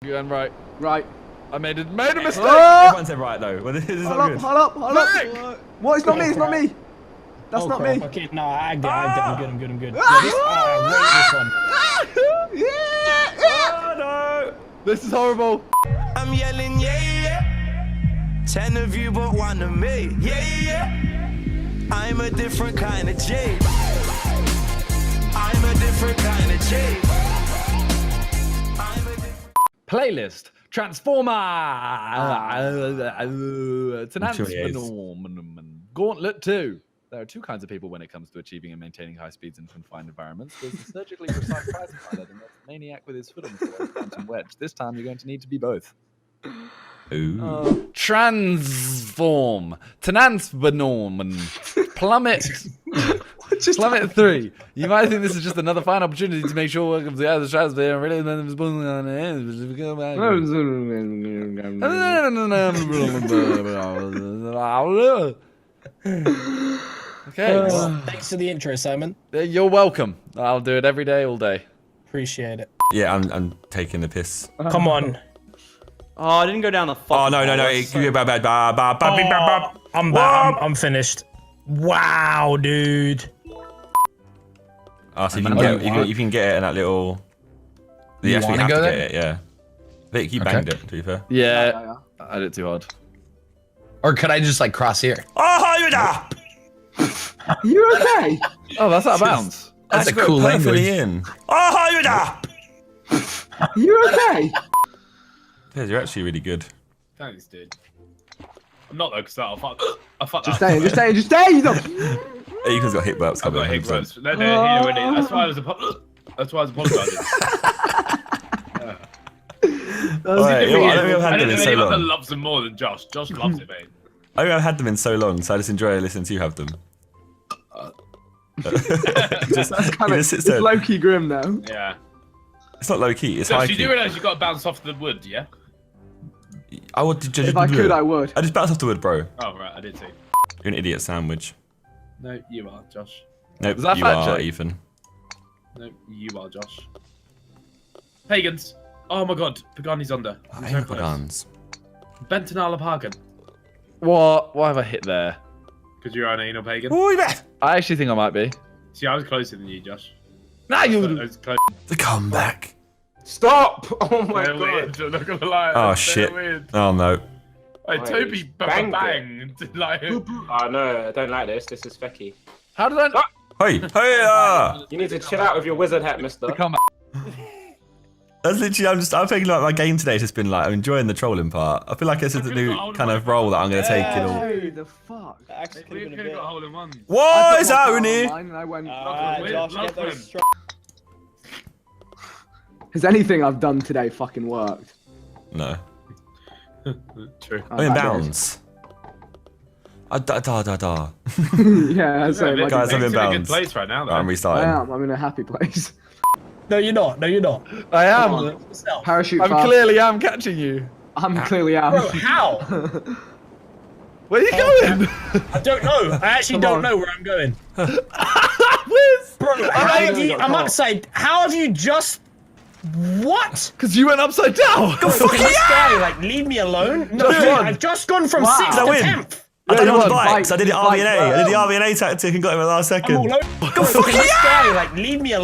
You and right. Right. I made a mistake. Everyone said right though. Well, this is not good. Hold up. What? It's not me. It's not me. That's not me. Okay, no, I agged it. I'm good. Yeah, this one. Oh no! This is horrible. I'm yelling, yeah. 10 of you, but 1 of me. Yeah. I'm a different kind of G. I'm a different kind of G. Playlist. Transformer. Phenomenon. Gauntlet 2. There are 2 kinds of people when it comes to achieving and maintaining high speeds in confined environments. There's the surgically precise prize pilot and there's the maniac with his foot on the floor quantum wedge. This time you're going to need to be both. Transform. Transphenomenon. Plummet. Plummet 3. You might think this is just another fine opportunity to make sure welcome to the other stratosphere and really Okay. Well, thanks for the intro, Simon. You're welcome. I'll do it every day, all day. Appreciate it. Yeah, I'm taking the piss. Come on. Oh, I didn't go down the fucking Oh no! I'm back. I'm finished. Wow, dude. Oh, so you can get it in that little. You actually have to get it, yeah. Vic, you banged it, to be fair. Yeah, I did it too hard. Or could I just like cross here? Oh, you da! You okay? Oh, that's out of bounds. That's a cool language. In. Oh, you da! You okay? Yeah, you're actually really good. Thanks, dude. I'm not though, because I fucked Just up. stay. You don't. Ethan's got hit burps I've coming. got hit 100%. burps. No, that's why I was apologising. I don't have had them in so Anyone that long. loves them more than Josh. Josh loves it, mate. I don't have had them in so long, so I just enjoy listening to you have them. That's kind of. It's low key grim now. Yeah. It's not low key. It's Josh, high you key. do realise you got to bounce off the wood, yeah? I would. If I could, I would. I just bounced off the wood, bro. Oh right, I did too. You're an idiot sandwich. No, you are, Josh. Nope, Is that you fat are, joke? Ethan. No, you are, Josh. Pagans. Oh my God, Pagani's under. I hate Pagans. Bentonala Pagan. What? Why have I hit there? Because you're an anal pagan. Oh, you bet. I actually think I might be. See, I was closer than you, Josh. Nah, I you. was close. The comeback. Stop! Oh my They're god. weird, I'm not gonna lie. Oh They're shit. Weird. Oh no. Hey, Toby banged banged. Like, Oh no, I don't like this. This is fecky. How did I? Hey, hey, You need to chill out with your wizard hat, mister. Come That's literally. I'm thinking like my game today has just been like I'm enjoying the trolling part. I feel like this is the new kind of role that I'm gonna take in all. Hey, the fuck? That actually we could have could been have a got a hole in one. What is that, Mine Rooney? and I went. bit. Josh, get those Has anything I've done today fucking worked? No. True. I'm in bounds. Da. Yeah, so like, Guys, I'm in It's in a good bounds. place right now, though. I'm I restarting. am. I'm in a happy place. No, you're not. No, you're not. I am. Parachute. I'm fast. clearly am catching you. I'm clearly out. Bro, how? Where are you going? I don't know. I actually don't know where I'm going. Where's? Bro, I'm about to say, how have you just... What? Because you went upside down. Go fucking this guy, like, leave me alone. No, Just dude, one. I've just gone from Wow. 6th Did I to win? 10th. I did it on the you won. bikes. I did it Bike, RVNA. I did the RVNA tactic and got him in the last I'm second. all over. Go fucking this guy, like, leave me alone.